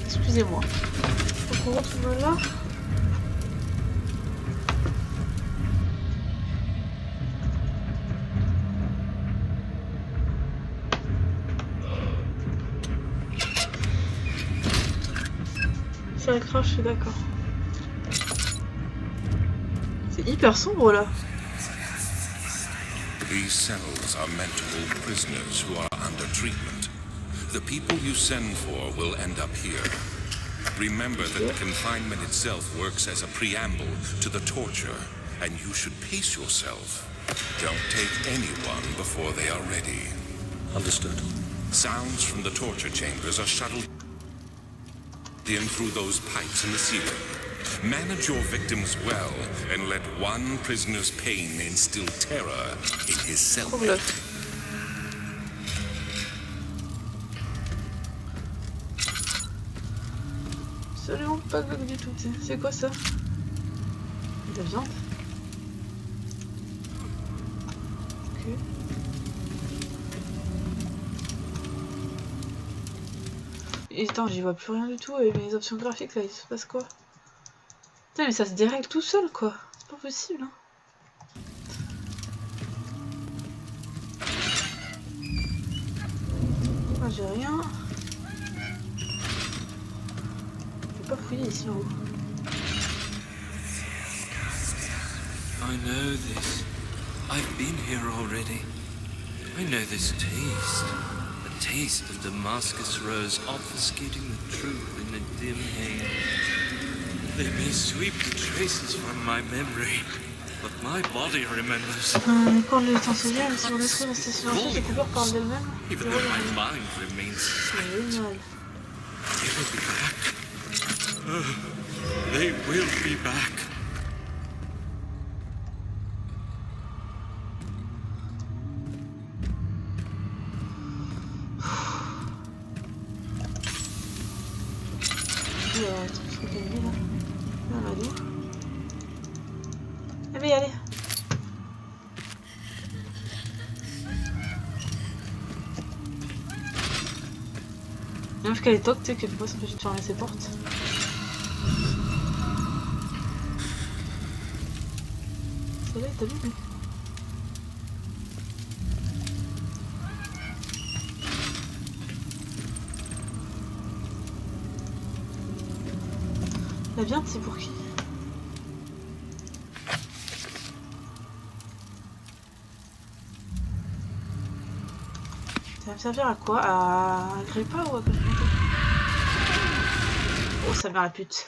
Excusez-moi. Donc on retourne là. Ça crache, je suis d'accord. C'est hyper sombre là. These cells are meant to hold prisoners who are under treatment. The people you send for will end up here. Remember that the confinement itself works as a preamble to the torture, and you should pace yourself. Don't take anyone before they are ready. Understood. Sounds from the torture chambers are shuttled in through those pipes in the ceiling. Manage your victims well, and let one prisoner's pain instill terror in his cellmate. Absolument pas glauque du tout. C'est quoi ça? De la viande? Ok. Et attends, j'y vois plus rien du tout avec mes options graphiques là, il se passe quoi? Putain, mais ça se dérègle tout seul quoi. C'est pas possible hein. Moi j'ai rien. Je vais pas fouiller ici en haut. I know this. I've been here already. I know this taste. The taste of Damascus rose obfuscating the truth in a dim haze. They may sweep the traces from my memory, but my body remembers. Quand le temps se vient, si on laisse rester silencieux, les couleurs parlent d'elles-mêmes. Even though my mind remains silent. Génial. They will be back. They will be back. Allez, allez. Même qu'elle est toc, tu sais, que des fois ça peut juste fermer ses portes. Ça va, t'as vu, mais... La viande, c'est pour qui? Ça va me servir à quoi? À un grille-pain ou à quoi? Oh, ça mère la pute.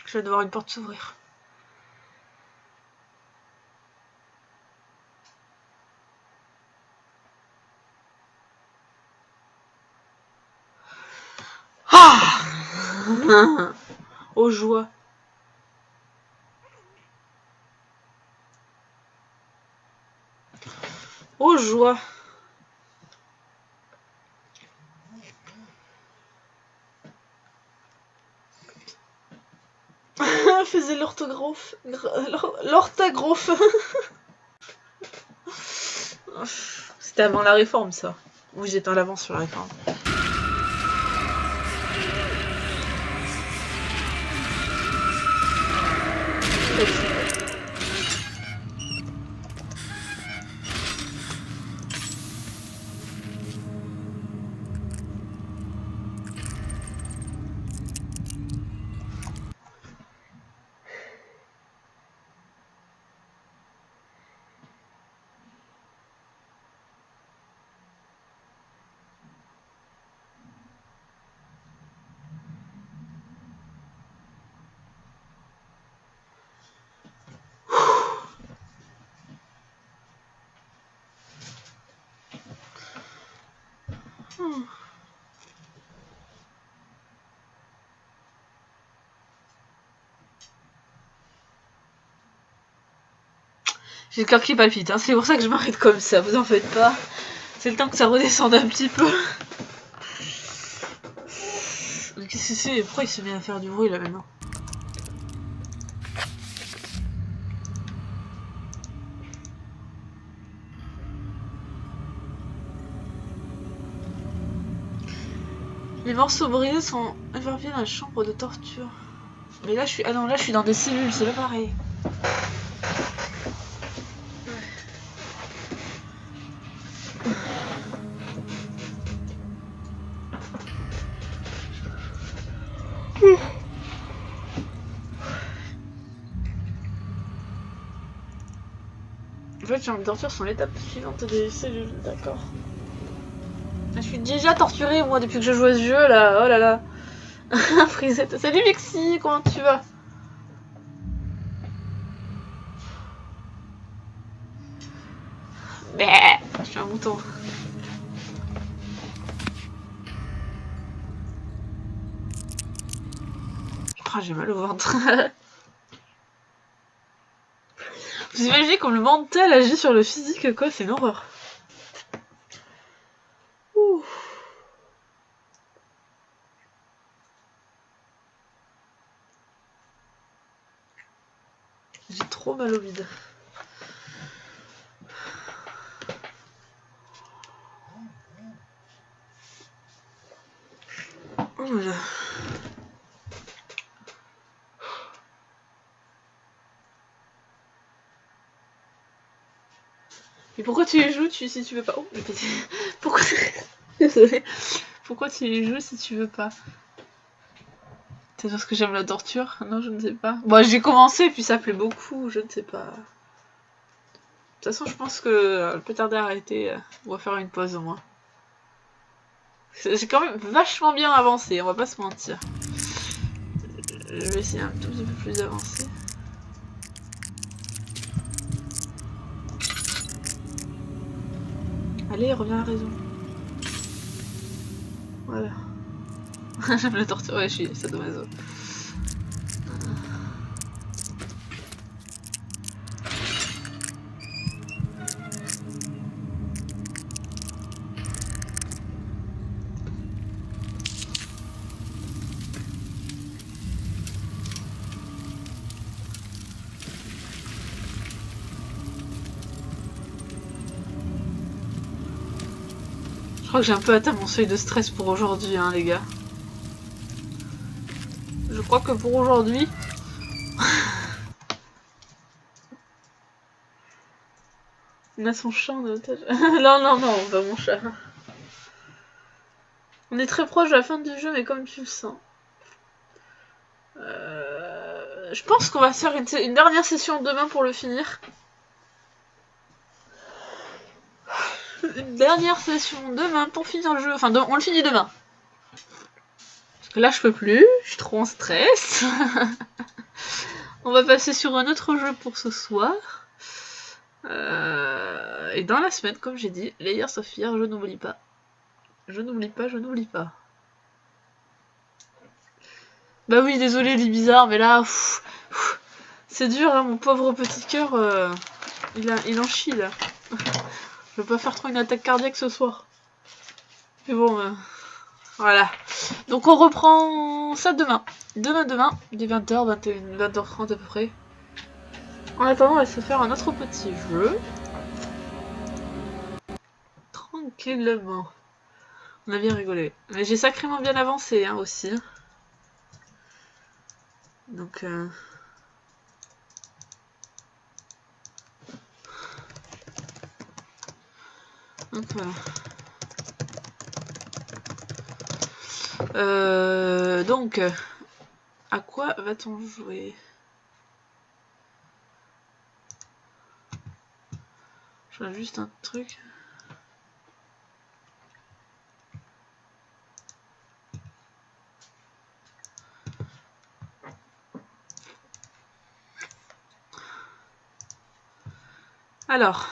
Je vais devoir une porte s'ouvrir. Ah! Aux joies. Aux joies. Faisait l'orthographe. L'orthographe. C'était avant la réforme, ça. Ou j'étais en avance sur la réforme. J'ai le cœur qui palpite, hein. C'est pour ça que je m'arrête comme ça, vous en faites pas. C'est le temps que ça redescende un petit peu. Qu'est-ce que c'est? Pourquoi il se met à faire du bruit là maintenant? Les morceaux brisés sont éparpillés dans la chambre de torture. Mais là je suis... Ah non, là je suis dans des cellules, c'est pas pareil. En fait, les chambres de torture sont l'étape suivante des cellules, d'accord. Je suis déjà torturée moi depuis que je joue à ce jeu là, oh là là. Frisette, salut Lexi, comment tu vas? Bah, je suis un mouton. Oh, j'ai mal au ventre. Vous imaginez comme le mental agit sur le physique, quoi, c'est une horreur. Ouh. J'ai trop mal au vide. Oh là là. Mais pourquoi tu les joues si tu veux pas? Oh, pourquoi... Désolée. Pourquoi tu les joues si tu veux pas? C'est parce que j'aime la torture? Non, je ne sais pas. Bon, j'ai commencé, puis ça plaît beaucoup, je ne sais pas. De toute façon, je pense que le peut tarder à arrêter. On va faire une pause au moins. J'ai quand même vachement bien avancé, on va pas se mentir. Je vais essayer un tout petit peu plus d'avancer. Allez, reviens à la raison. Voilà. J'aime la torture, ouais, je suis sadomaso. Je crois que j'ai un peu atteint mon seuil de stress pour aujourd'hui, hein, les gars. Je crois que pour aujourd'hui... On a son chat en otage. Non, non, non, pas mon chat. On est très proche de la fin du jeu, mais comme tu le sens. Je pense qu'on va faire une dernière session demain pour le finir. Une dernière session demain pour finir le jeu. Enfin, on le finit demain. Parce que là, je peux plus. Je suis trop en stress. On va passer sur un autre jeu pour ce soir. Et dans la semaine, comme j'ai dit, Layers of Fear, je n'oublie pas. Je n'oublie pas, je n'oublie pas. Bah oui, désolé les bizarres, mais là, c'est dur, hein, mon pauvre petit cœur, il en chie là. Je vais pas faire trop une attaque cardiaque ce soir. Mais bon, voilà. Donc on reprend ça demain. Demain, dès 20h, 20h30 à peu près. En attendant, on va se faire un autre petit jeu. Tranquillement. On a bien rigolé. Mais j'ai sacrément bien avancé, hein, aussi. Donc, voilà. Donc, à quoi va-t-on jouer? Je vois juste un truc. Alors.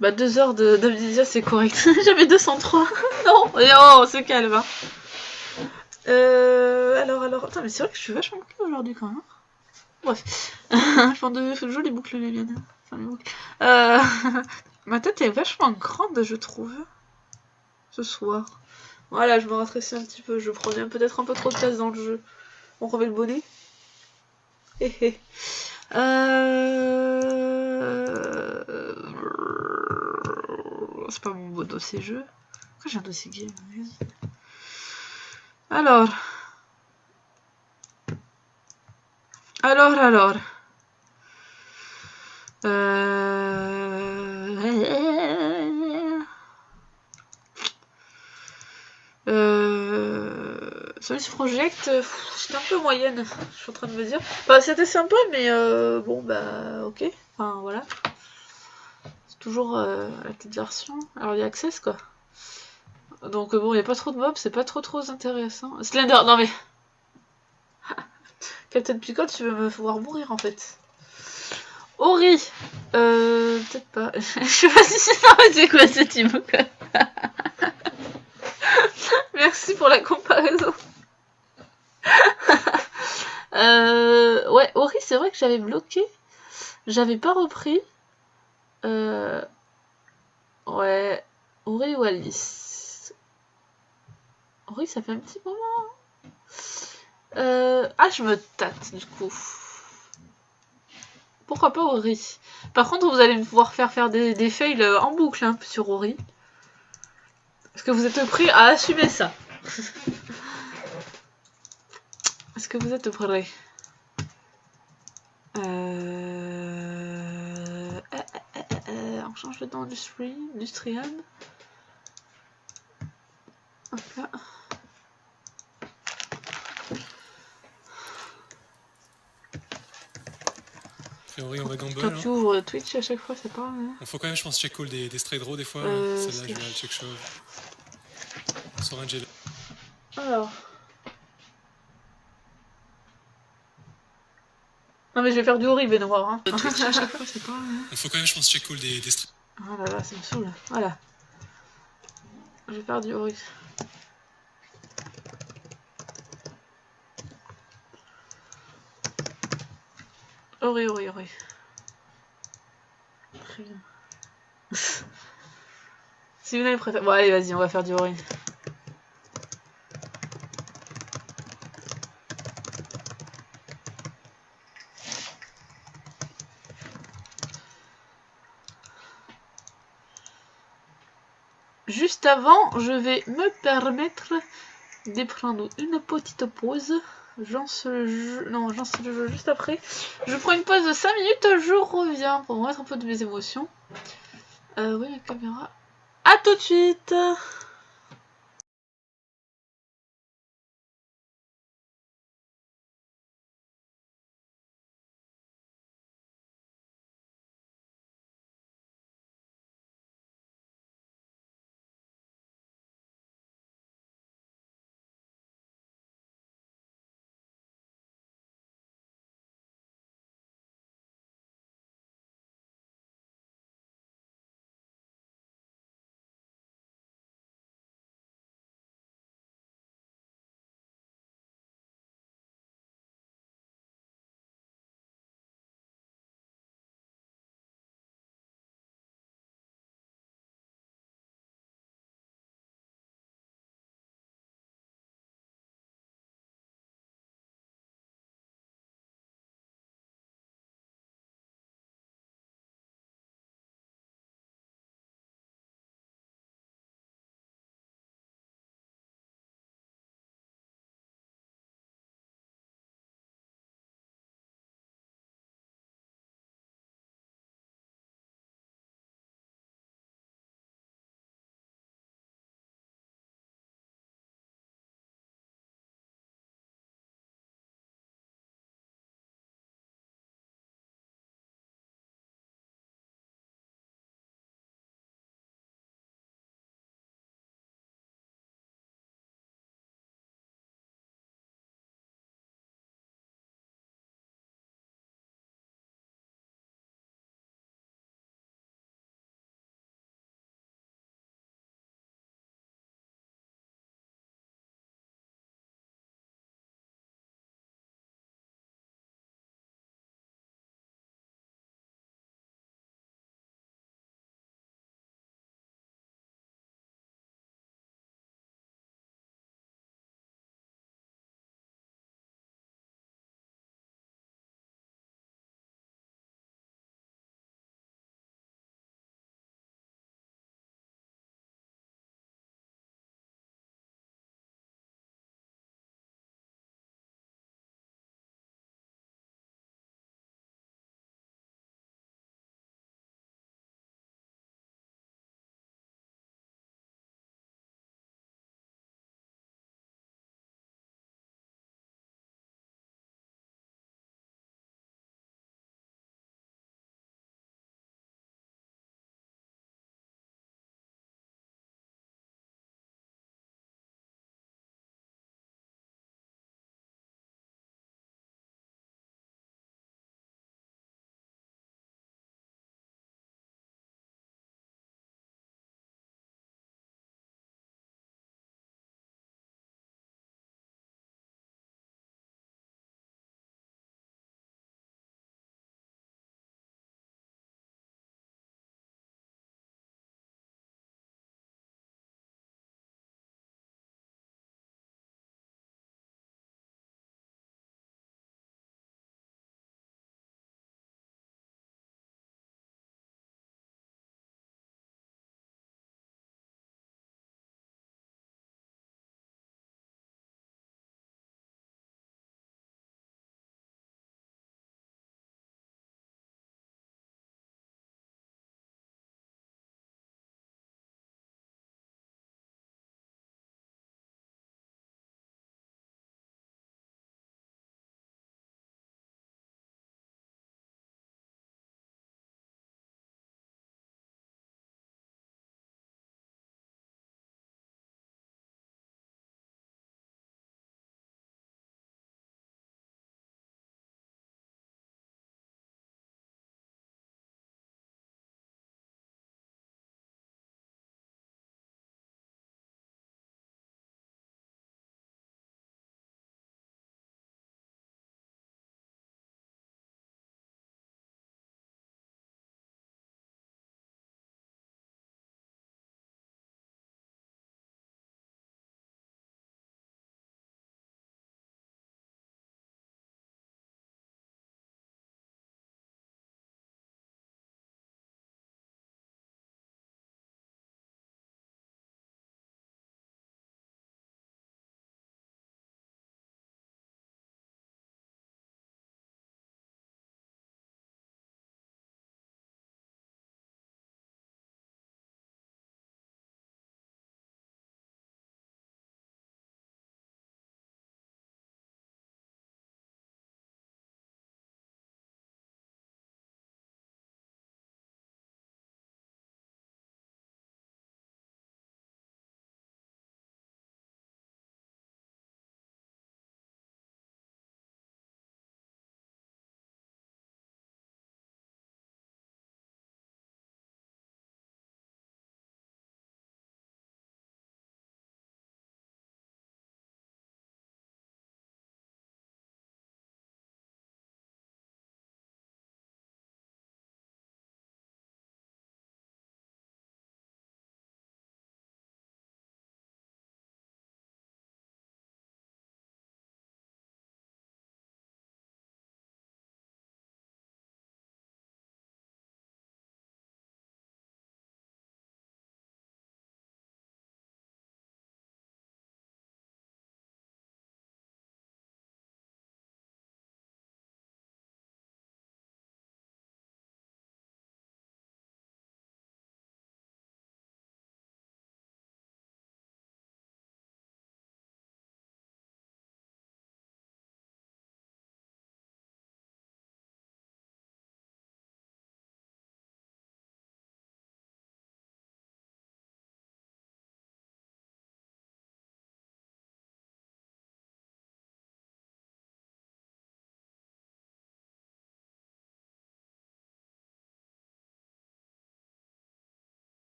Bah 2 heures d'amnésia c'est correct. J'avais 203. Non, et oh, on se calme. Hein. Alors. Attends, mais c'est vrai que je suis vachement cool aujourd'hui quand même. Bref. Enfin, de jolies boucles les miennes. Enfin, les boucles. Ma tête est vachement grande, je trouve. Ce soir. Voilà, je me rafraîchis un petit peu. Je prenais peut-être un peu trop de place dans le jeu. On remet le bonnet. C'est pas mon beau dossier jeu. Pourquoi j'ai un dossier game? Alors. Alors. Service Project, c'était un peu moyenne, je suis en train de me dire. Bah, c'était sympa, mais bon, bah, ok. Enfin, voilà. C'est toujours la petite version. Alors, il y a Access, quoi. Donc, bon, il n'y a pas trop de mobs, c'est pas trop intéressant. Slender, non mais. Captain Pickle, tu veux me voir mourir, en fait. Ori, peut-être pas. Je sais pas si c'est quoi cette immo, quoi. Merci pour la comparaison. Ouais, Ori, c'est vrai que j'avais bloqué. J'avais pas repris. Ouais. Ori ou Alice. Ori, ça fait un petit moment. Ah, je me tâte, du coup. Pourquoi pas Ori? Par contre, vous allez me pouvoir faire des fails en boucle hein, sur Ori. Est-ce que vous êtes prêts à assumer ça? Est-ce que vous êtes prêts? On change le nom du stream, du stream. Hop là. A priori, on va gamble. Quand tu ouvres Twitch à chaque fois, ça parle. Hein. Il faut quand même, je pense, check call des stray draws des fois. Celle-là, je vais la check shove. Sur un Jedi. Alors. Non mais je vais faire du horrible et noir. Hein. Twitch à chaque fois, c'est pas. Il faut quand même, je pense, check call des stray. Oh là là, ça me saoule. Voilà. Je vais faire du horrible. Ori. Très bien. Si vous n'avez préféré. Bon, allez, vas-y, on va faire du Ori. Juste avant, je vais me permettre de prendre une petite pause. J'ence le jeu juste après. Je prends une pause de 5 minutes, je reviens pour me remettre un peu de mes émotions. Oui, la caméra. A tout de suite!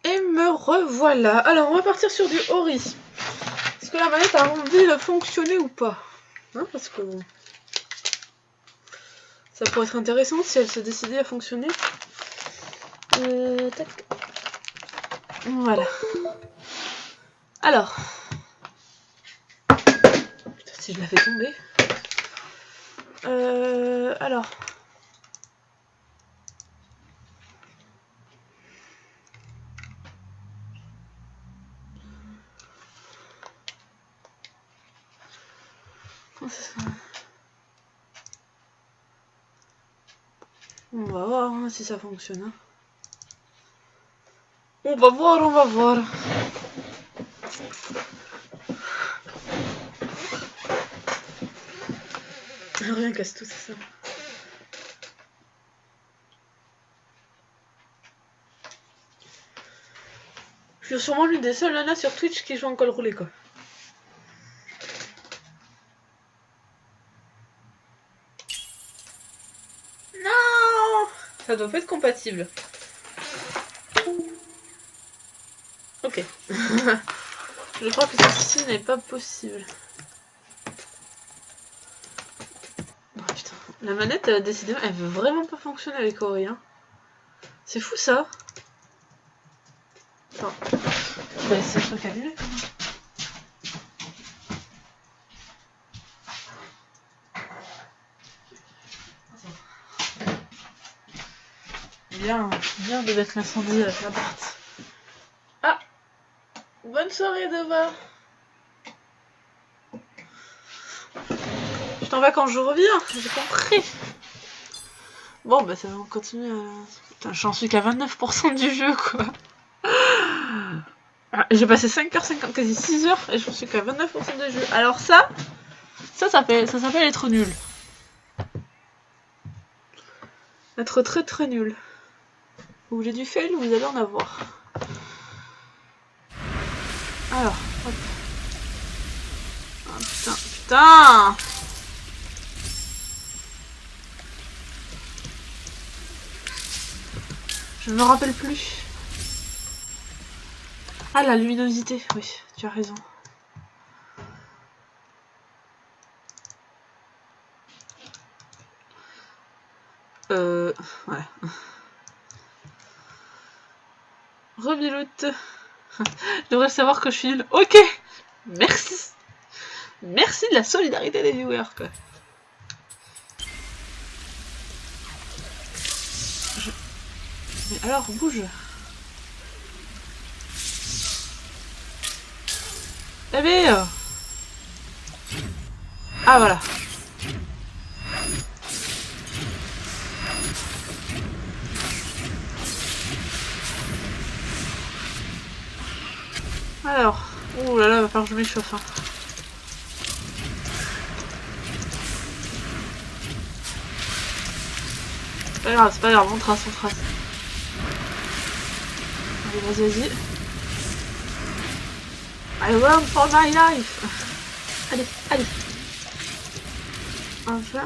Et me revoilà. Alors, on va partir sur du Ori. Est-ce que la manette a envie de fonctionner ou pas? Hein, parce que bon, ça pourrait être intéressant si elle se décidait à fonctionner. Tac. Voilà. Alors. Putain, si je la fais tomber. Alors. On va voir hein, si ça fonctionne. Hein. On va voir, on va voir. Rien casse tout, c'est ça. Je suis sûrement l'une des seules nanas sur Twitch qui joue en col roulé, quoi. Non, ça doit pas être compatible. Ok. Je crois que ceci n'est pas possible. Oh putain. La manette, décidément, elle veut vraiment pas fonctionner avec Ori. Hein. C'est fou ça. Attends. Bah, c'est le truc annulé. Bien de mettre l'incendie à la porte. Ah! Bonne soirée, Dova! Je t'en vas quand je reviens, j'ai compris! Bon, bah ça va continuer à... Putain, j'en suis qu'à 29% du jeu, quoi! Ah, j'ai passé 5h50, quasi 6h, et j'en suis qu'à 29% du jeu. Alors ça s'appelle être nul. Être très très nul. Vous voulez du fail, vous allez en avoir. Alors, hop. Ah putain, putain! Je ne me rappelle plus. Ah, la luminosité, oui, tu as raison. Ouais. Rebiloute. Je devrais savoir que je suis nulle. Ok! Merci! Merci de la solidarité des viewers, quoi. Mais alors, bouge! Eh bien! Ah, voilà. Alors, ouh là là, va falloir que je m'échauffe. Hein. C'est pas grave, on trace, on trace. Allez, vas-y, vas-y. I run for my life. Allez, allez. Enfin.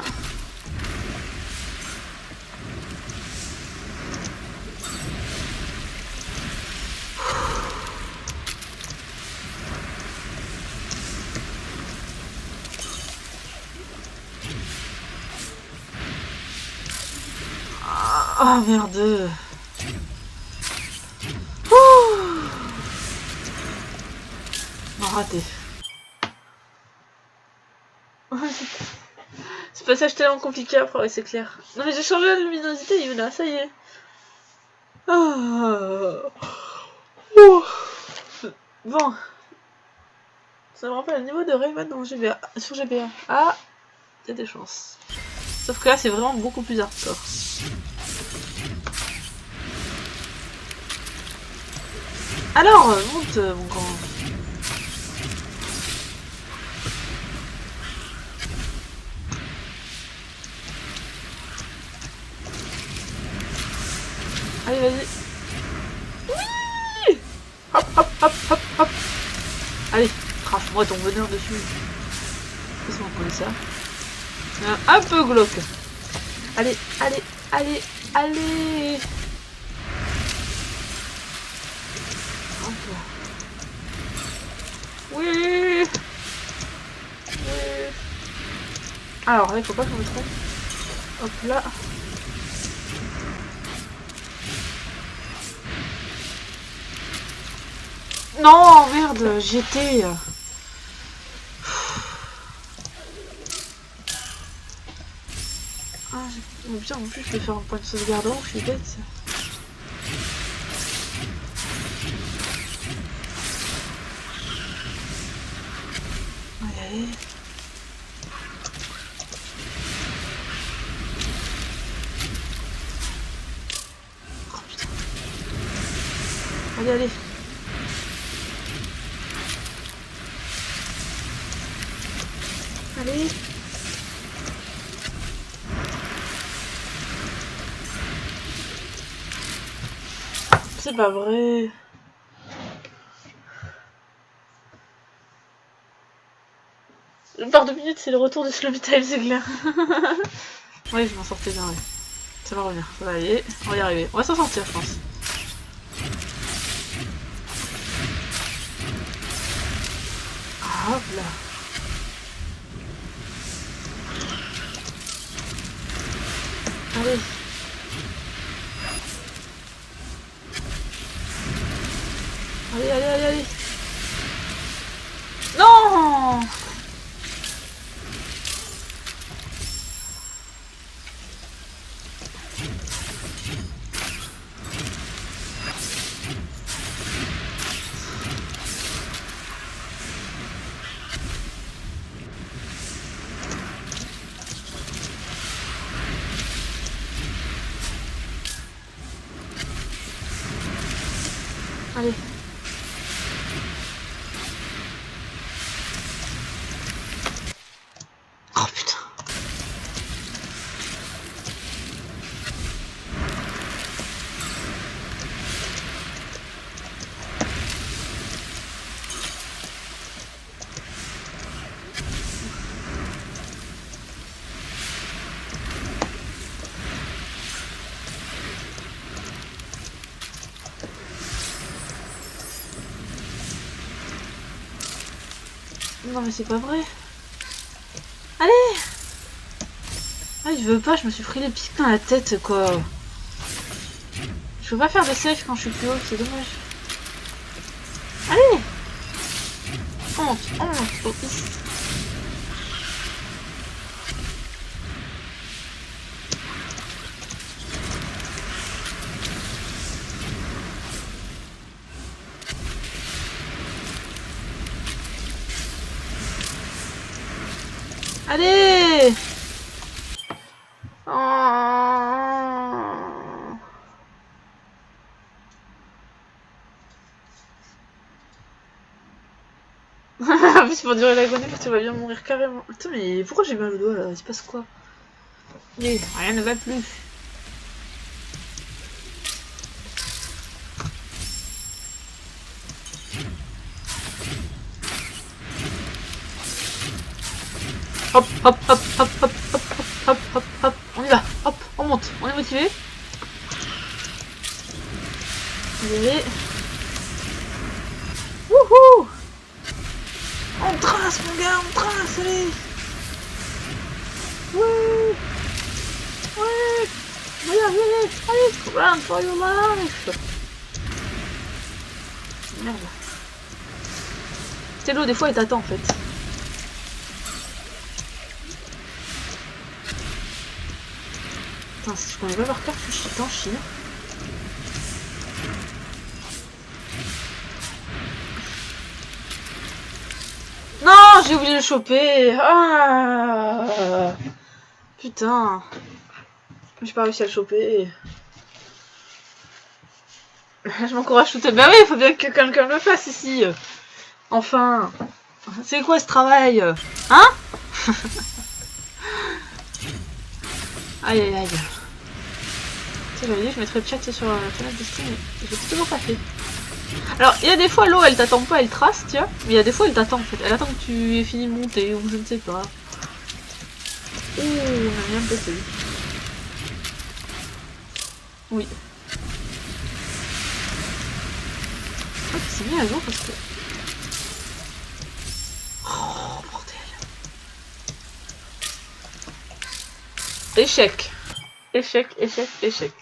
Oh merde. Non, raté. Ce passage tellement compliqué après, ouais, c'est clair. Non mais j'ai changé la luminosité, Yuna, ça y est. Oh. Bon. Ça me rappelle le niveau de Rayman dans GBA, sur GBA. Ah, il y a des chances. Sauf que là, c'est vraiment beaucoup plus hardcore. Alors, monte, mon grand. Allez, vas-y. Oui! Hop, hop, hop, hop, hop. Allez, crache-moi ton bonheur dessus. Qu'est-ce qu'on connaît ça? Un peu glauque. Allez, allez, allez, allez. Oui. Oui. Alors là, il faut pas que je me trompe. Hop là. Non, merde, j'y étais. Ah, oh, putain, en plus, je vais faire un point de sauvegarde, je suis bête. Allez. Oh putain. Allez, allez. Allez. C'est pas vrai. Par 2 minutes, c'est le retour de Slobitail, c'est clair. Oui, je m'en sortais bien, ouais. Ça va revenir, ça va aller, on va y arriver. On va s'en sortir, je pense. Ah, hop là. Allez. Allez, allez, allez, allez. Non! Allez. Oh putain. Non mais c'est pas vrai. Allez. Ah il veut pas, je me suis pris les pics dans la tête quoi. Je peux pas faire de safe quand je suis plus haut, c'est dommage. Allez. Honte, oh, ici. Allez. Oh. En plus, pour durer l'agonie, parce que tu vas bien mourir carrément. Attends, mais pourquoi j'ai mal au doigt là? Il se passe quoi? Mais rien ne va plus. Hop, hop, hop, hop, hop, hop, hop, hop, hop, on y va, hop, on monte, on est motivé. Allez. Wouhou. On trace mon gars, on trace, allez. Ouais. Ouais. Allez, allez, run for your life. Merde. Stello, des fois, il t'attend en fait. Putain, si je connais pas par cœur, je t'en chie. Non, j'ai oublié de le choper. Ah, putain. J'ai pas réussi à le choper. Je m'encourage tout à l'heure. Bah oui, il faut bien que quelqu'un le fasse ici. Enfin. C'est quoi ce travail? Hein? Aïe aïe aïe. Tu sais, j'avais dit, je mettrais le chat sur la fenêtre de Steam, mais je l'ai toujours pas fait. Alors, il y a des fois, l'eau, elle t'attend pas, elle trace, tu vois. Mais il y a des fois, elle t'attend, en fait. Elle attend que tu aies fini de monter, ou je ne sais pas. Ouh, on a bien pété. Oui. Ah, c'est mis à jour parce que... Échec. Échec, échec, échec.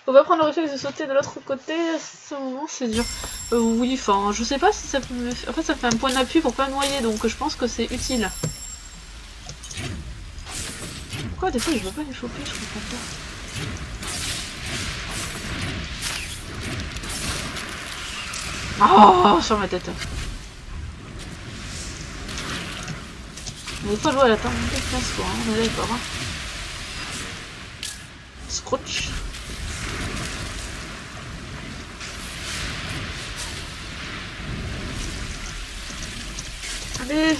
Faut pas prendre le réflexe de sauter de l'autre côté, à ce moment c'est dur. Oui, enfin, je sais pas si ça peut me... En fait, ça fait un point d'appui pour pas noyer, donc je pense que c'est utile. Pourquoi des fois je veux pas les choper, je comprends pas. Oh, sur ma tête. Mais faut jouer à la tente de place, quoi, on est d'accord. Hein. Scrooge. Allez.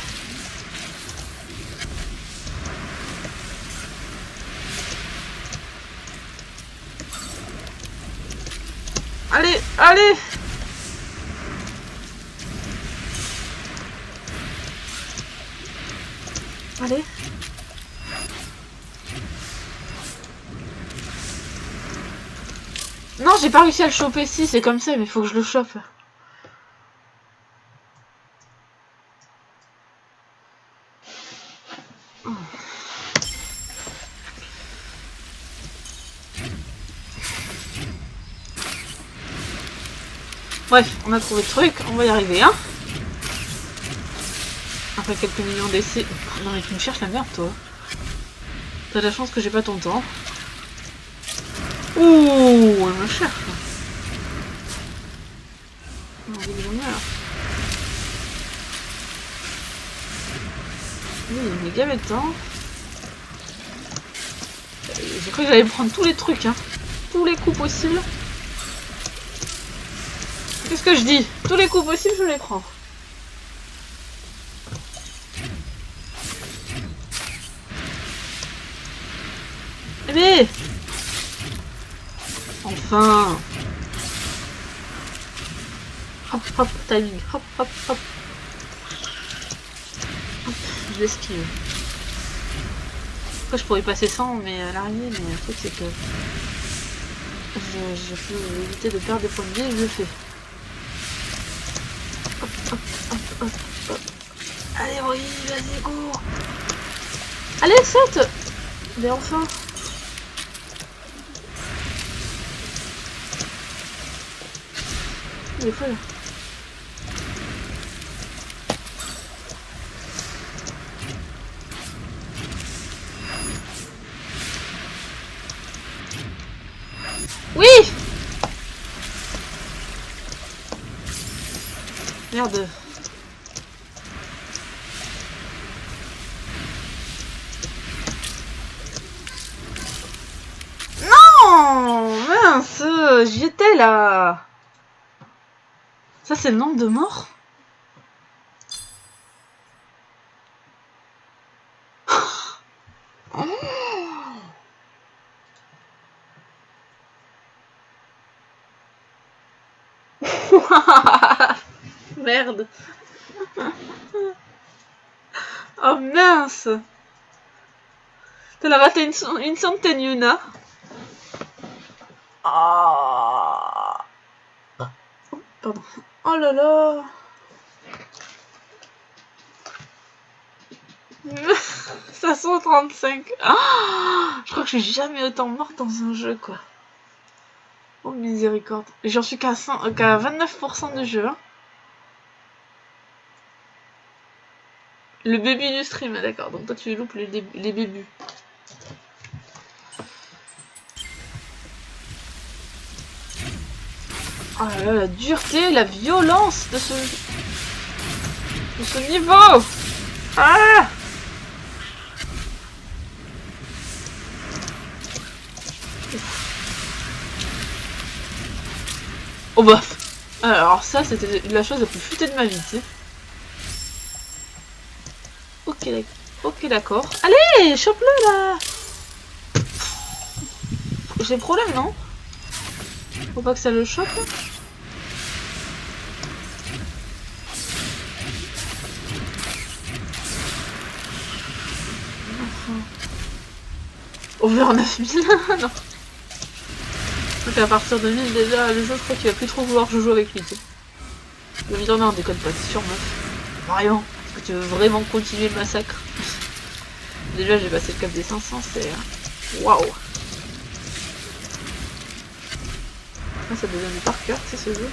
Allez, allez. Allez. Non, j'ai pas réussi à le choper. Si, c'est comme ça, mais faut que je le chope. Bref, on a trouvé le truc, on va y arriver, hein. Après quelques millions d'essais. Non mais tu me cherches la merde, toi. T'as de la chance que j'ai pas ton temps. Ouh, elle me cherche. Non, il meurt. Oui, il est gavé de temps. J'ai cru que j'allais prendre tous les trucs, hein. Tous les coups possibles. Qu'est-ce que je dis? Tous les coups possibles, je les prends. Allez! Enfin! Hop, hop, timing. Hop, hop, hop. Hop, je l'esquive. Après, je pourrais passer sans, mais à l'arrivée, mais le truc, c'est que je peux éviter de perdre des points de vie et je le fais. Hop, hop, hop, hop, hop. Allez, oui, vas-y, go! Allez, saute! Mais enfin! Il est folle. Oui! Merde. Non! Mince! J'y étais là! Ça, c'est le nombre de morts? Merde. Oh mince. T'as raté une centaine, Yuna. Oh. Pardon. Oh là là. 535. Oh, je crois que je suis jamais autant morte dans un jeu, quoi. Oh miséricorde. Et j'en suis qu'à 29% du jeu. Hein. Le début du stream, d'accord. Donc toi tu loupes les débuts. Oh là là, la dureté, la violence de ce niveau. Ah! Oh bah. Alors ça, c'était la chose la plus futée de ma vie, tu sais. Ok, d'accord. Allez, chope-le là. J'ai problème, non? Faut pas que ça le chope. Over 9000. Non. Donc à partir de 1000 déjà, les autres, je crois qu'il va plus trop vouloir que je joue avec lui. Le millionnaire déconne pas, c'est sûr, meuf. Marion, que tu veux vraiment continuer le massacre. Déjà j'ai passé le cap des 500, c'est... Waouh. Ça devient du par cœur, tu sais, ce jeu.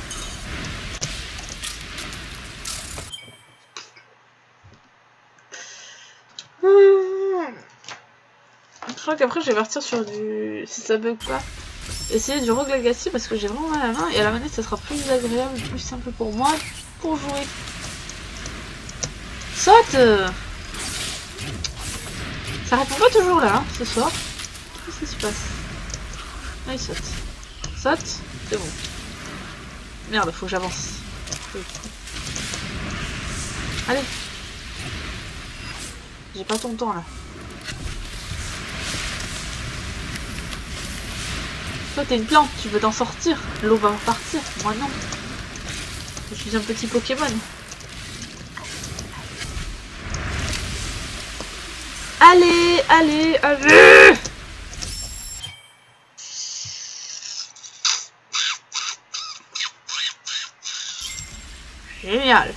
Je crois qu'après je vais partir sur du... Si ça bug pas. Essayer du Rogue Legacy parce que j'ai vraiment mal à la main et à la manette ça sera plus agréable, plus simple pour moi pour jouer. Saute! Ça répond pas toujours là, hein, ce soir. Qu'est-ce qui se passe? Ah, il saute. Saute, c'est bon. Merde, faut que j'avance. Allez. J'ai pas ton temps là. Toi t'es une plante, tu veux t'en sortir. L'eau va partir, moi non. Je suis un petit Pokémon. Allez, allez, allez. Génial.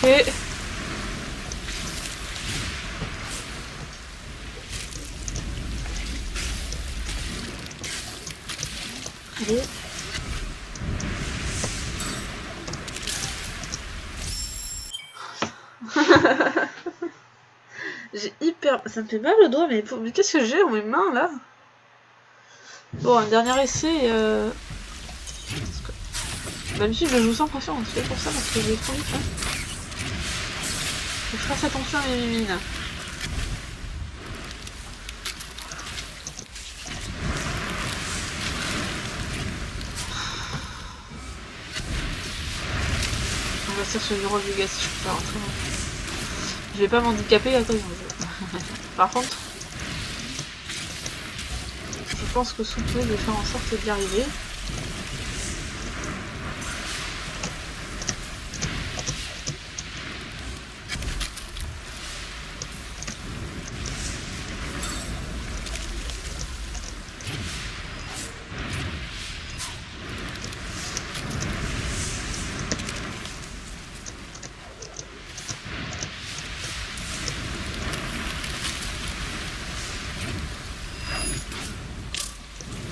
Ok. Allez. J'ai hyper... Ça me fait mal le doigt, mais qu'est-ce que j'ai dans mes mains là? Bon, un dernier essai. D'habitude, je joue sans pression, c'est pour ça, parce que j'ai trop vite. Hein. Je fasse attention à mes mimines. On va sortir sur une Rogue Legacy, je peux faire rentrer. Je vais pas m'handicaper à cause du jeu. Par contre, je pense que sous peu, je vais faire en sorte d'y arriver.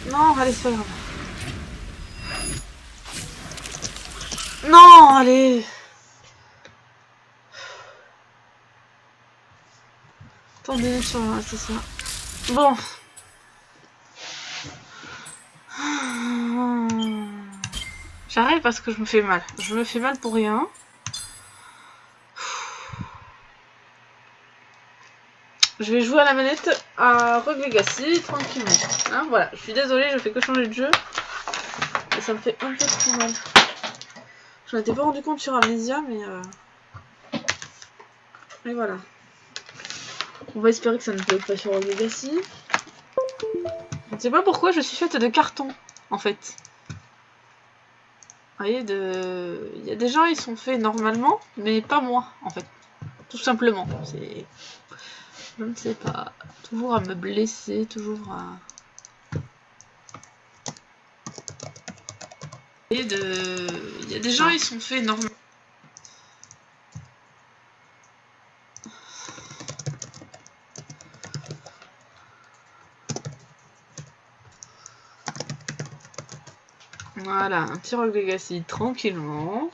Non, allez, c'est pas grave. Non, allez. Attendez, sur là, c'est ça. Bon. J'arrête parce que je me fais mal. Je me fais mal pour rien. Je vais jouer à la manette à Rogue Legacy tranquillement. Hein, voilà, je suis désolée, je fais que changer de jeu. Et ça me fait un peu plus mal. Je n'en étais pas rendu compte sur Amnesia, mais voilà. On va espérer que ça ne bug pas sur Rogue Legacy. Je ne sais pas pourquoi je suis faite de carton, en fait. Vous voyez, il y a des gens, ils sont faits normalement, mais pas moi, en fait. Tout simplement. C'est... Je ne sais pas. Toujours à me blesser, toujours à... Il y a des gens, ils sont faits normalement. Voilà, un petit Rogue Legacy tranquillement.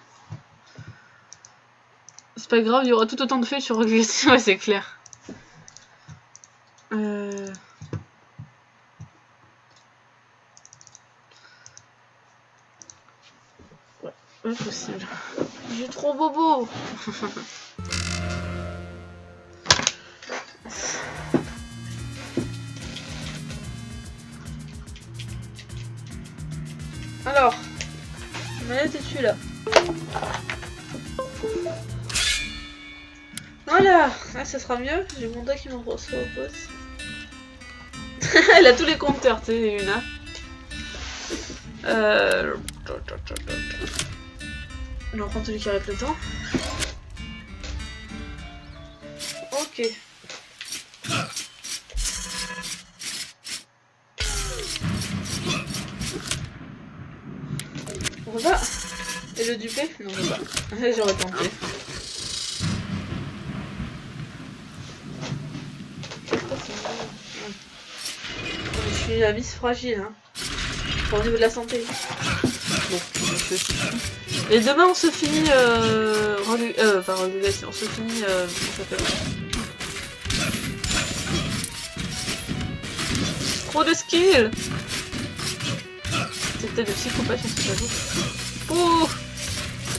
C'est pas grave, il y aura tout autant de faits sur Rogue Legacy, ouais, c'est clair. Ouais, impossible. J'ai trop bobo. Alors, la manette est celui-là. Voilà, là ça sera mieux. J'ai mon doigt qui me repose. Elle a tous les compteurs, tu sais, Una. on prend celui qui arrête le temps. Ok. On va. Et le duper? Non, on va pas. J'aurais tenté. Je suis la vis fragile, hein. Enfin, au niveau de la santé. Bon, je suis. Et demain on se finit pas régulation, on se finit comment ça s'appelle? Trop de skill. C'est peut-être de psychopathe sur ce tableau. Oh.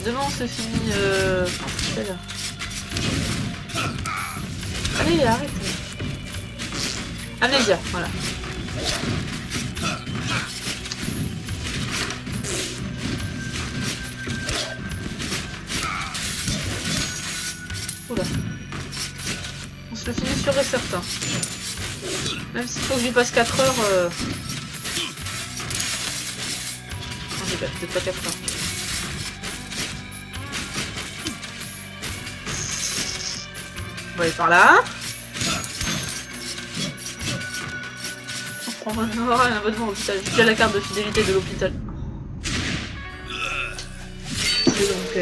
Demain on se finit comment ça s'appelle? Allez, arrête. Amnésia, voilà. Oula. On se le finit sûr et certain. Même s'il faut que j'y passe 4 heures. Non, j'ai peut-être pas 4 heures. On va aller par là. On prend un abonnement à l'hôpital. J'ai déjà la carte de fidélité de l'hôpital. Et donc.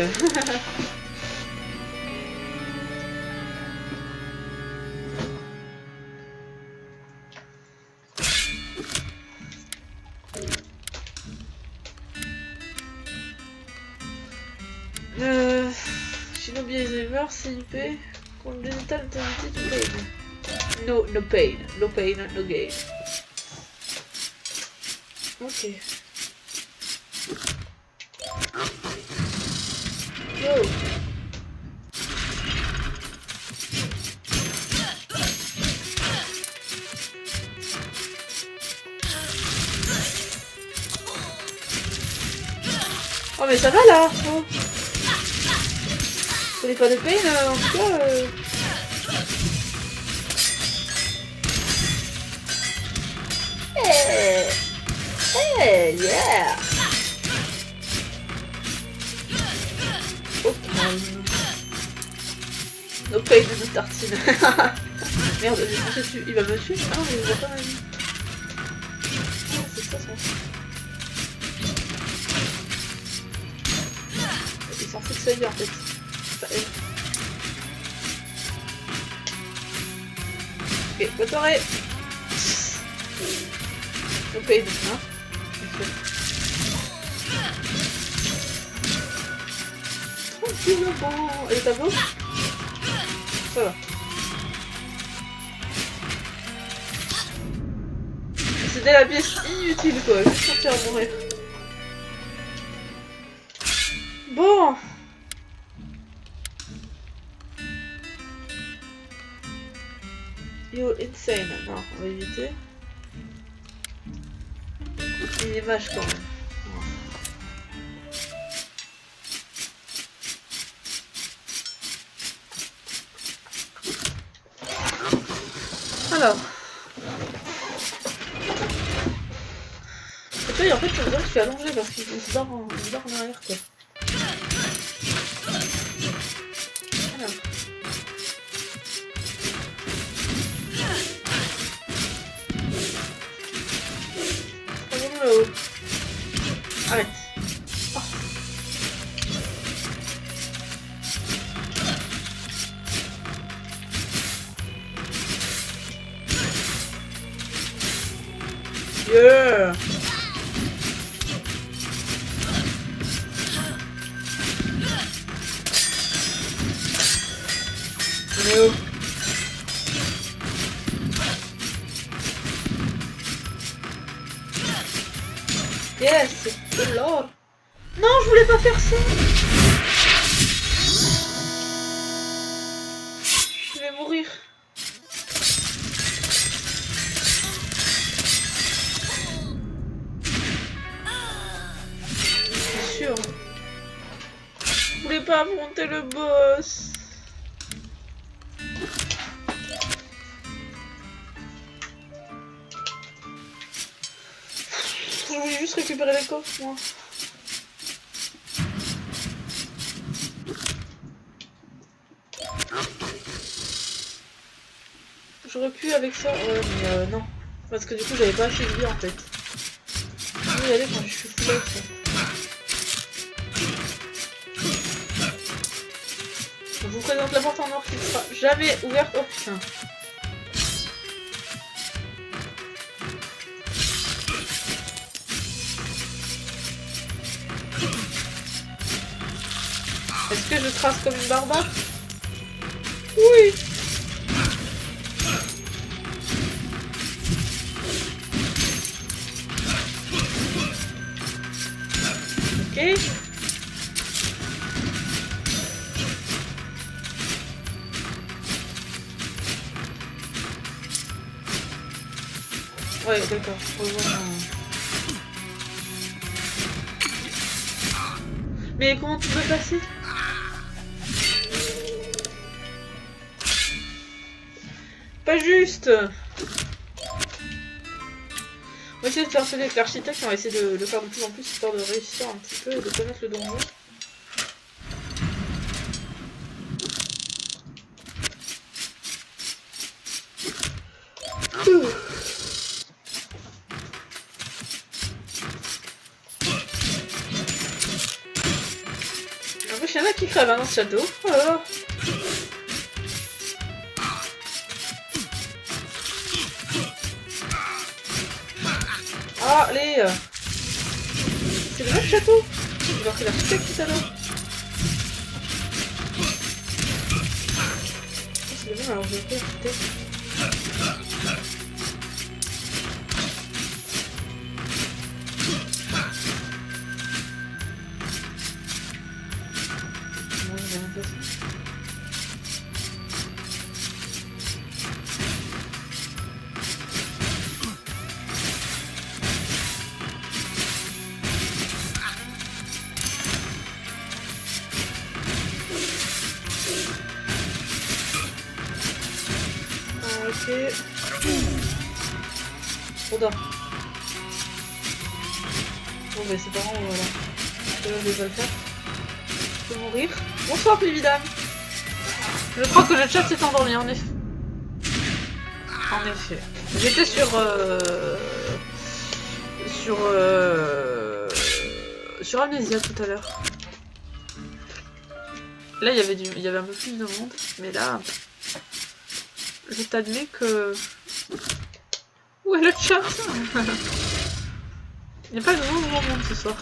Shinobi River, CIP, Congenital Intensity to Pain. No pain. No pain, no gain. Ok. Yo. Oh mais ça va là oh. Vous n'avez pas de peine en tout cas Hey. Hey, yeah. Oh calme. No pain de tartine. Merde, j'ai pensé dessus. Il va me tuer. Ah non, mais il va pas ma vie. Ah, c'est ça son. Il s'en fout de sa vie en fait. Pas elle. Ok, bonne soirée. No pain, hein. Tranquillement. Et le tableau? Ça va. C'était la pièce inutile quoi, juste pour faire mourir. Bon. You're insane. Non, on va éviter. Il est vache quand même. Alors. Et puis en fait, on dirait que je suis allongée parce qu'il se barre en arrière quoi. Voilà. Là-haut. Arrête. Oh. Yeah. On est où? Yes, oh lord. Non, je voulais pas faire ça. Je vais mourir. C'est sûr. Je voulais pas affronter le boss. Je voulais juste récupérer les coffres, moi. j'aurais pu avec ça. Ouais, mais non. Parce que du coup, j'avais pas assez de vie en fait. Je vais y aller quand je suis full life. Je vous présente la porte en or qui ne sera jamais ouverte. Oh putain. Est-ce que je trace comme une barbare? Oui. Ok. Ouais, d'accord. Mais comment tu peux passer? Pas juste. On va essayer de faire celui avec l'architecte, on va essayer de le faire de plus en plus histoire de réussir un petit peu et de connaître le donjon. En plus, il y en a qui crèvent dans ce château. Oh là là. Ah, allez. C'est le même château. J'ai voir que l'architecte tout à l'heure. C'est le même, alors je vais faire l'architecte. Ok. Oda. Bon bah c'est pas grave, voilà. Je vais pas le faire. Je peux mourir. Bonsoir Pividam. Je crois que le chat s'est endormi en effet. En effet. J'étais sur Amnesia tout à l'heure. Là il y avait un peu plus de monde, mais là je t'admets que... Où est le chat? Il n'y a pas de grand monde ce soir.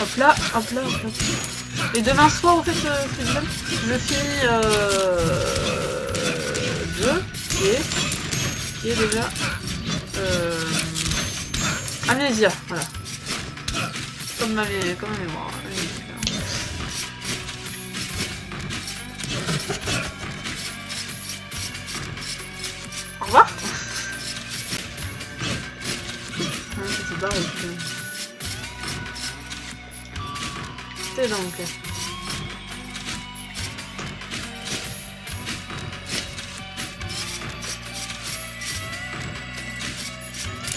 Hop là, hop là, hop là. Et demain soir, en fait, je finis 2, qui est déjà Amnesia, voilà. Comme ma mémoire. Au revoir. C'est barré. C'est donc.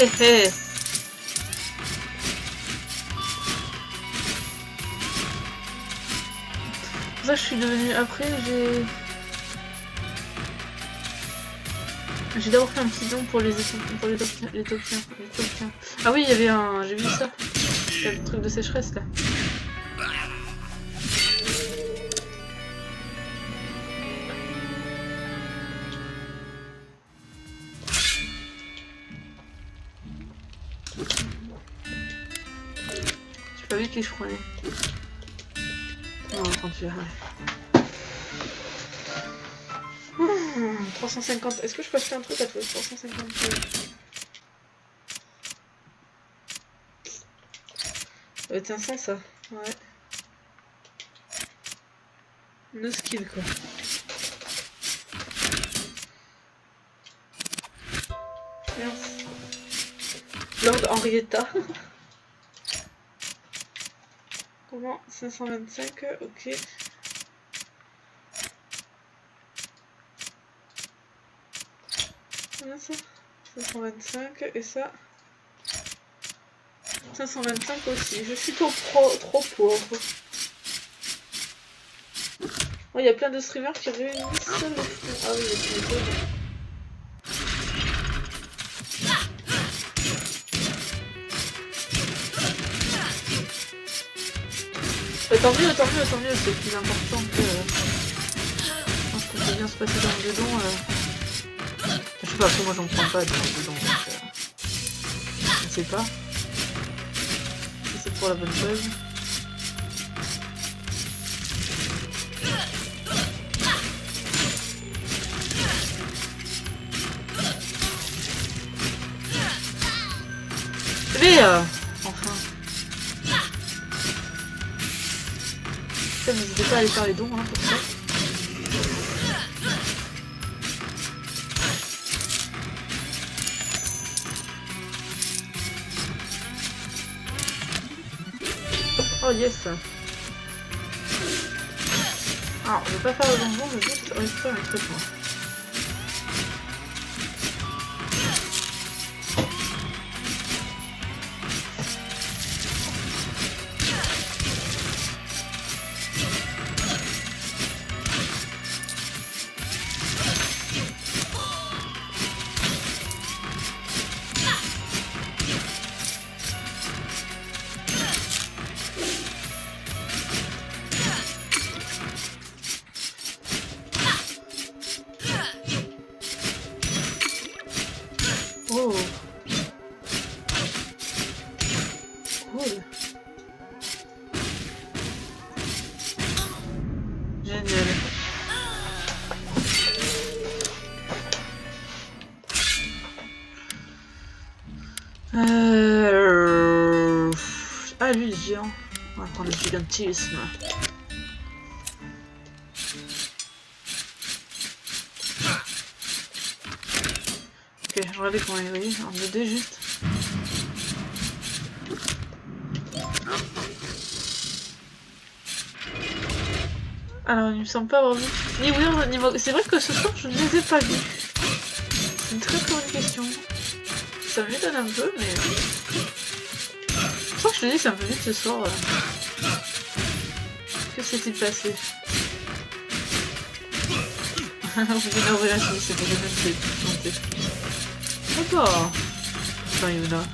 Hé hé. Pour ça que je suis devenue après, j'ai d'abord fait un petit don pour les Tolkiens. Ah oui, il y avait un... J'ai vu ça. Il y avait le truc de sécheresse là. J'ai pas vu qui je prenais. Non, quand tu verras. 350. Est-ce que je peux acheter un truc à toi? 350. Ça va être 500 ça. Ouais. No skill quoi. Merci. Lord Henrietta. Comment 525, ok. Combien ça 525 et ça 525 aussi. Je suis trop pauvre. Oh, il y a plein de streamers qui réunissent le fond. Ah oui, il y a plein de... Tant mieux, c'est plus important que... Je pense qu'on peut bien se passer dans le dedans. Je sais pas, après moi j'en prends pas dans le dedans, donc... Je ne sais pas. Si c'est pour la bonne cause. Mais enfin. N'hésitez pas à aller faire les dons hein, pour ça. Oh yes. Alors, je vais pas faire le donjon, je vais juste récupérer un traitement. Ah lui le géant. On va prendre le gigantisme. Ok, je regardais comment il est, en 2D juste. Alors il me semble pas avoir vu ni Weird ni Mog. C'est vrai que ce soir je ne les ai pas vus. C'est une très bonne question. Ça m'étonne un peu mais... Je crois que je te dis c'est un peu vite ce soir. Que s'est-il passé? Vous m'énervez là si c'est pour que je ne sais plus. D'accord. Enfin Yuna.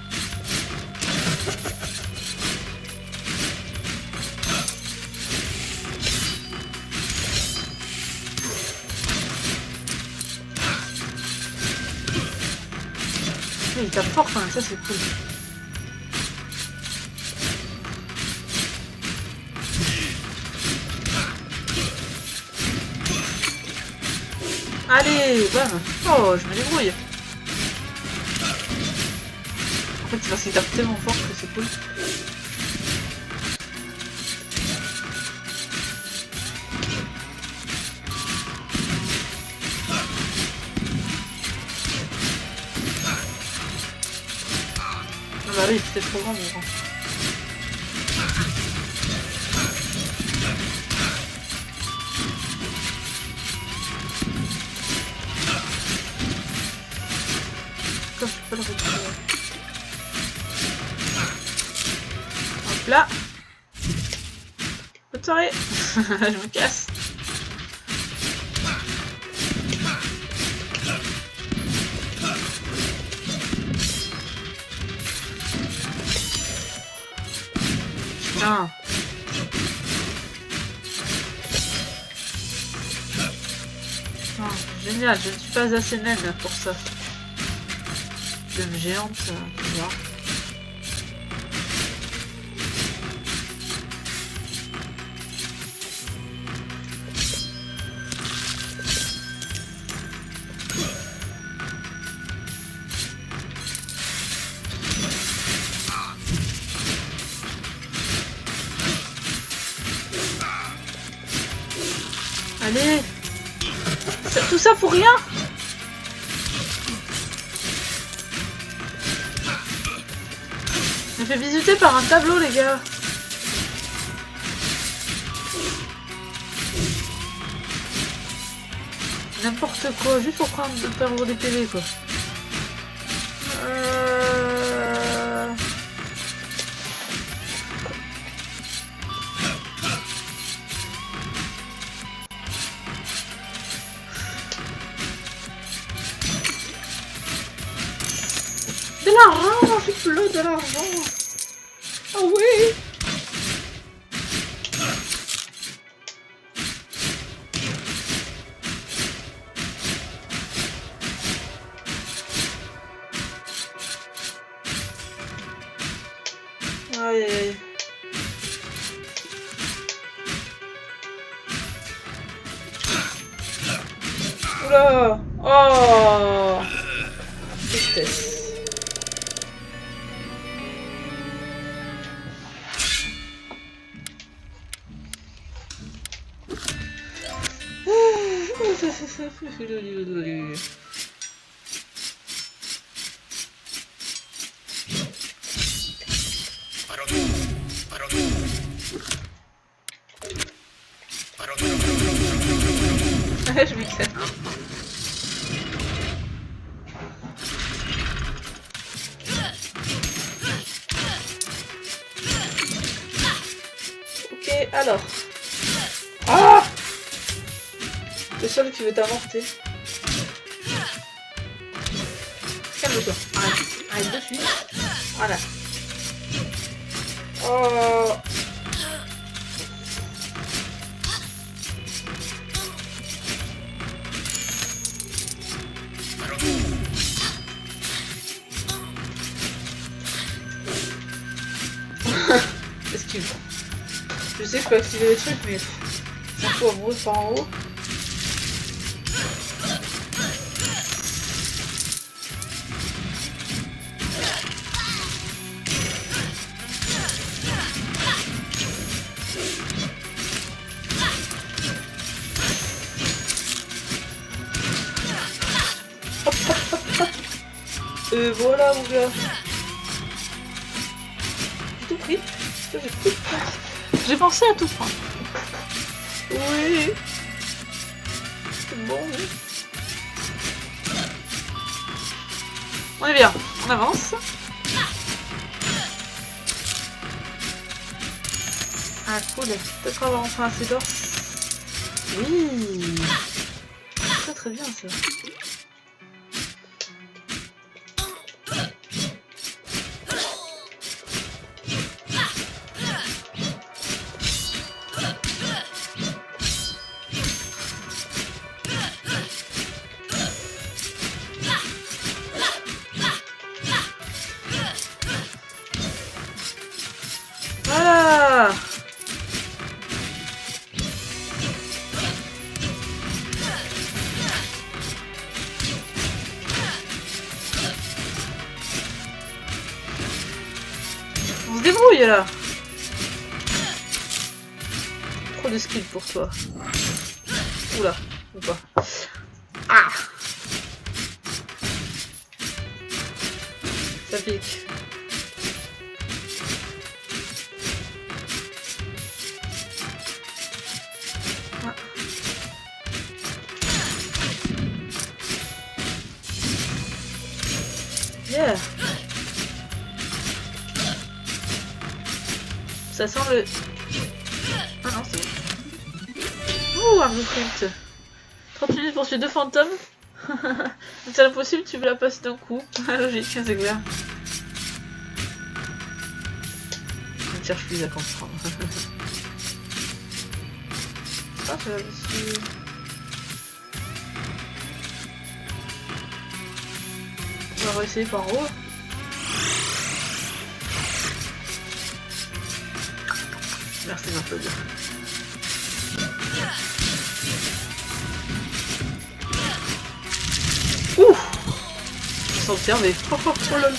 Il tape fort quand même, ça c'est cool. Allez, bam. Oh, je me débrouille. En fait, c'est parce qu'il tape tellement fort que c'est cool. Ah bah oui, c'était trop grand mon grand. Comme je peux le retrouver. Hop là. Bonne soirée. Je me casse. Putain. Oh, génial, je ne suis pas assez naine pour ça. Une géante, bizarre. Allez, tout ça pour rien. Je me fais visiter par un tableau, les gars. N'importe quoi, juste pour perdre des PV, quoi. De l'argent, j'ai plus de l'argent. Ah oui. Aïe aïe aïe. Oula. Oh. Tristesse. Je m'excite. Ok, alors. Ah! Le seul qui veut t'amorter. Calme-toi. Arrête de suite. Voilà. Oh. Esquive. Je sais que je peux activer les trucs, mais c'est un peu amoureux par en haut. Et voilà mon gars. J'ai tout pris. J'ai pensé à tout prendre. Oui. C'est bon, oui. On est bien. On avance. Ah cool. Peut-être avoir enfin assez d'or. Oui. Très très bien ça. Voilà. On se débrouille là. Trop de skill pour toi. Oula, ou pas. Ah. Ça pique. Ah. Yeah. Ça sent le... Ah non, c'est bon. Ouh, un blueprint. 30 minutes pour tuer 2 fantômes. C'est impossible, tu veux la passer d'un coup. Logique, c'est clair. Je ne cherche plus à comprendre. Ah, je suis... On va essayer par haut. Merci de m'applaudir. Ouh! Ils sont observés. Oh, oh, oh lol.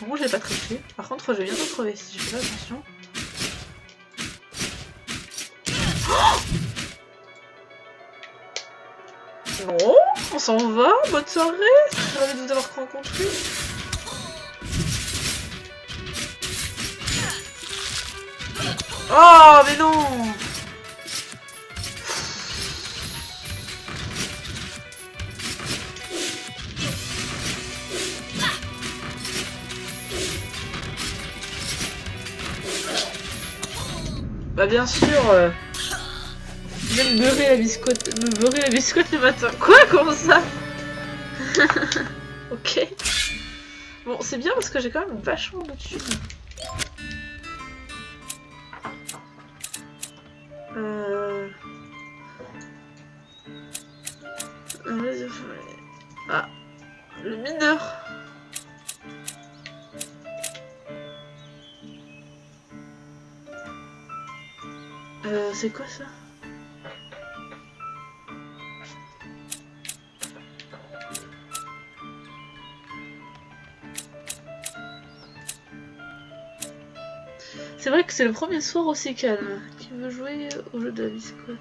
Bon, j'ai pas triché. Par contre, je vais bientôt crever si je fais pas attention. Bon, on s'en va, bonne soirée, ravi de vous avoir rencontré. Oh, mais non! Bah bien sûr, même beurrer la biscotte le matin. Quoi? Comment ça? Ok. Bon, c'est bien parce que j'ai quand même vachement de thunes. Ah, le mineur. C'est quoi ça? C'est vrai que c'est le premier soir aussi calme. Qui veut jouer au jeu de la biscotte?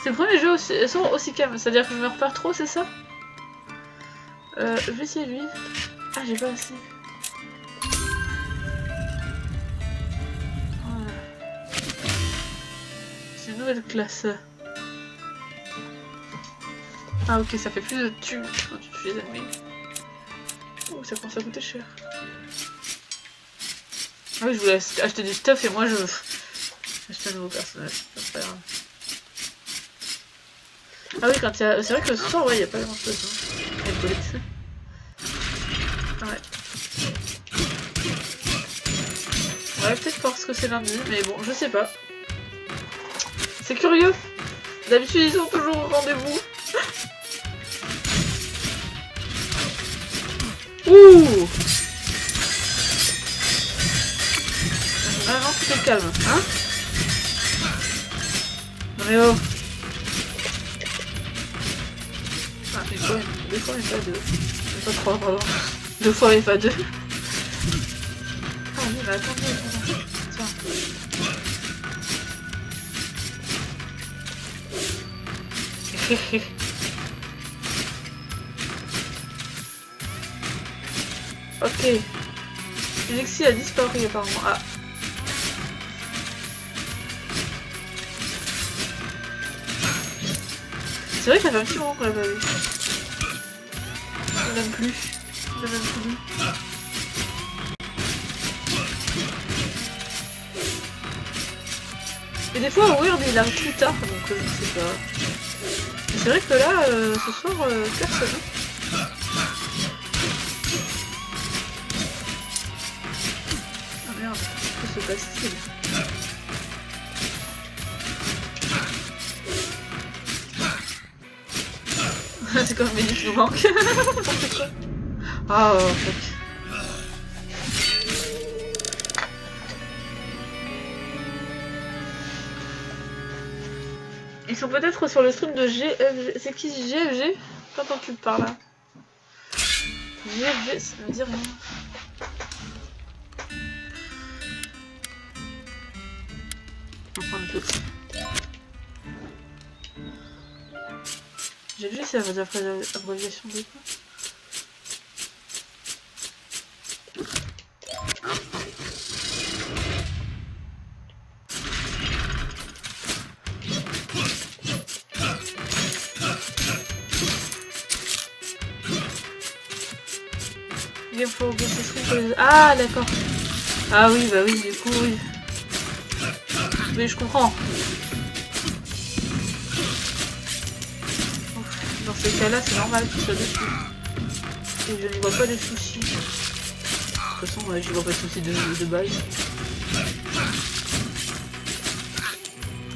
C'est le premier jeu soir aussi calme, c'est-à-dire que je meurs pas trop, c'est ça? Je vais essayer lui. Ah, j'ai pas assez. C'est une nouvelle classe. Ah ok, ça fait plus de thunes quand tu tues les ennemis. Ouh, ça commence à coûter cher. Ah oui, je voulais acheter du stuff et moi je... acheter un nouveau personnage, c'est pas grave. Ah oui, quand il y a... c'est vrai que le soir, ouais, il n'y a pas grand chose. Hein. Il y a une bolette. Ah ouais. Ouais, peut-être parce que c'est lundi, mais bon, je sais pas. C'est curieux. D'habitude, ils sont toujours au rendez-vous. Ouh! Vraiment, tout est calme, hein? Non mais oh! Ah, une fois, deux fois, mais pas deux. Pas trois, pardon. Deux fois, mais pas deux. Ah oui, bah attendez, attendez. Tiens. Ok. Lexi a disparu apparemment. Ah. C'est vrai que ça fait un petit moment qu'on l'a pas vu. Je l'aime plus. Je l'aime plus. Et des fois, Weird il arrive plus tard, donc je sais pas. Mais c'est vrai que là, ce soir, personne. Ah merde, que se passe-t-il? C'est comme Médis qui nous manque. Oh fuck. Ils sont peut-être sur le stream de GFG. C'est qui GFG? Quand tu parles là. GFG, ça me dit rien. On va prendre un peu. GFG, c'est l'abréviation de quoi? Ah d'accord. Ah oui, bah oui, du coup oui. Mais je comprends. Dans ces cas-là, c'est normal qu'il soit dessus. Et je n'y vois pas de soucis. De toute façon, je vois pas de soucis de base.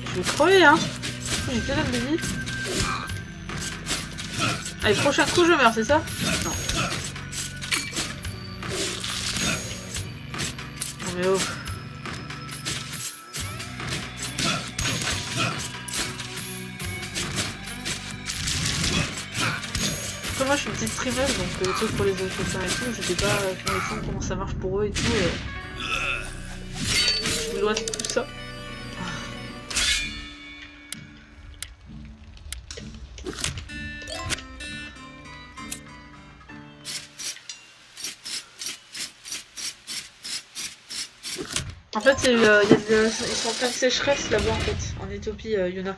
Je vais crever, hein. J'ai que dalle de vie. Allez, prochain coup, je meurs, c'est ça? Non. Non mais oh. moi je suis une petite streameuse, donc les trucs pour les autres et tout, je sais pas comment ça marche pour eux et tout. Je suis loin de tout ça. En fait, ils sont en pleine sécheresse là-bas en fait, en Éthiopie, Yuna.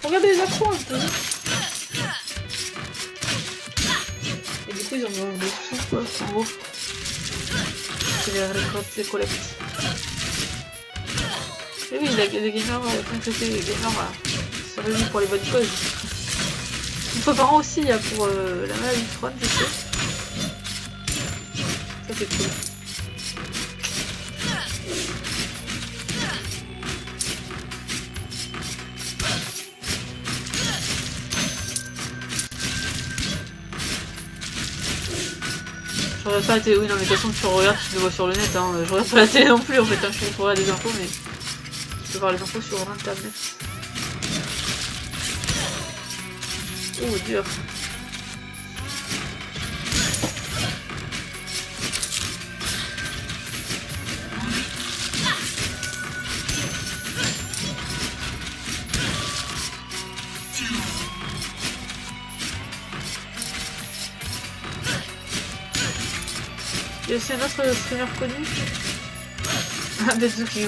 Regardez les accros un peu. Et du coup, ils en ont dessous quoi, en gros. C'est les récoltes, les collectes. Et oui, il y a des gamers, comme c'était les gamers, c'est réunis pour les bonnes causes. Une fois par an aussi, il y a pour la maladie de Crohn, je sais. Ça c'est cool. Je regarde pas la télé, oui non mais de toute façon tu regardes, tu le vois sur le net, hein. Je regarde pas la télé non plus en fait, hein. Je peux regarder des infos mais je peux voir les infos sur internet. Oh dur. Il y a aussi un autre streamer connu. Ah, Bezuki.